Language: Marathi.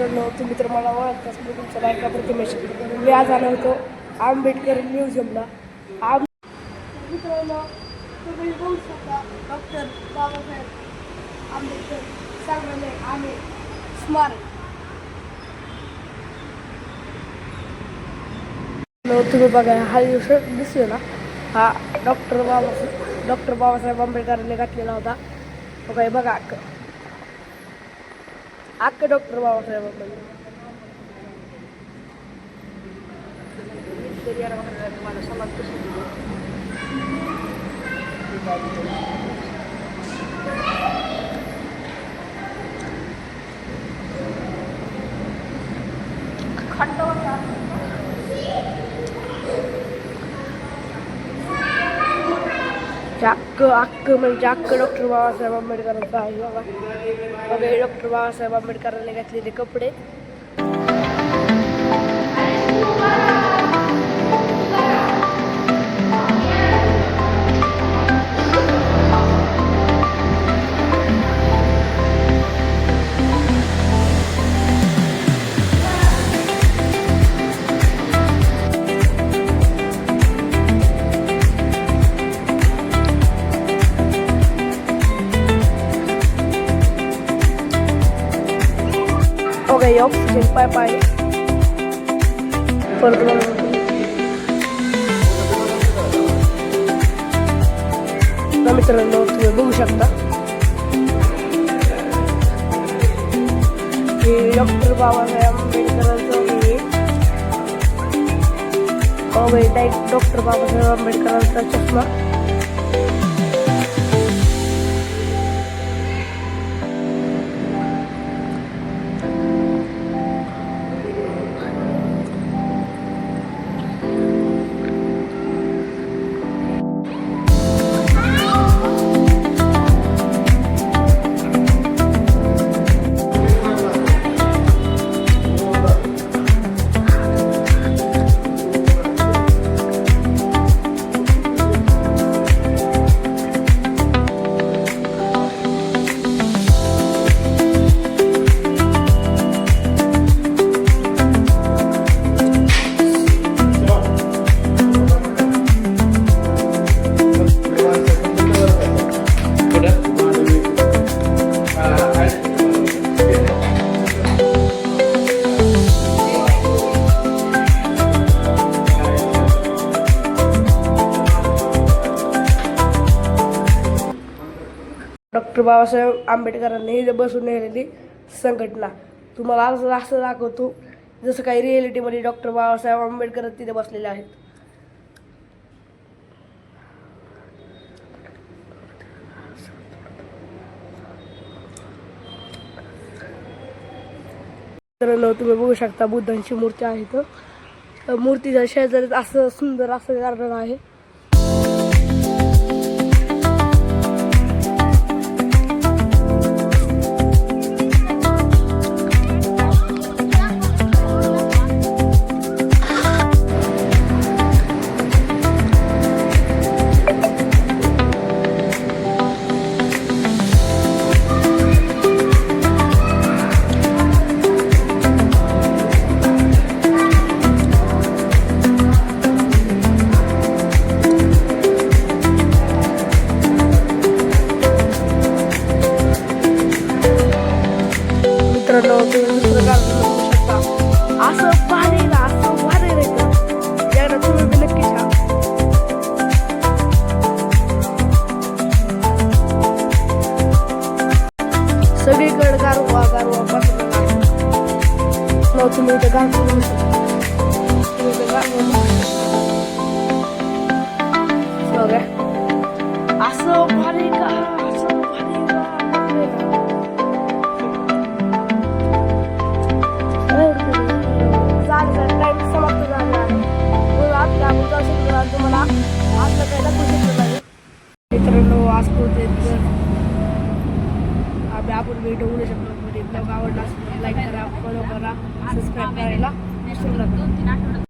मित्रांनो, तुम्ही तर मला ओळखताच, मी तुमचा लायका प्रतिमेश. मी आज आलो होतो आंबेडकर म्युझियमला. मित्रांनो, तुम्ही बघू शकता डॉक्टर बाबासाहेब आंबेडकर संग्रहालय आणि स्मारक. तुम्ही बघा, हा दिसतोय ना, हा डॉक्टर बाबासाहेब आंबेडकरांनी घातलेला होता. बघा अख्खं डॉक्टर बाबासाहेब आंबेडकर. मला समाज कशी खंड होता. अख्खं म्हणजे अख्खं डॉक्टर बाबासाहेब आंबेडकरांचं आहे. बघा डॉक्टर बाबासाहेब आंबेडकरांनी घातलेले कपडे. ऑक्सिजन पाईप आहे. मित्रांनो, तुम्ही बघू शकता हे डॉक्टर बाबासाहेब आंबेडकरांचं डॉक्टर बाबासाहेब आंबेडकरांचा चष्मा. डॉक्टर बाबासाहेब आंबेडकरांनी इथे बसून नेलेली संघटना तुम्हाला असं दाखवतो, जसं काही रिॲलिटीमध्ये डॉक्टर बाबासाहेब आंबेडकर तिथे बसलेले आहेत. तर तुम्ही बघू शकता बुद्धांची मूर्ती आहे. तर मूर्तीच्या शेजारी असं सुंदर असं गार्डन आहे. दुसरं गार्डन बघू शकता. असं भारी राहायचं याला तुम्ही बी नक्की छान. सगळीकडे गारवा बसलेला आहे. तुम्ही इथं गार्डन बघू शकता. असं भारी तुम्हाला आपलं काही दाखवू शकतो नाही. मित्रांनो, आज आपण व्हिडिओ उडू शकतो. ब्लॉग आवडला असेल लाईक करा, फॉलो करा, सबस्क्राईब करायला विसरू नका.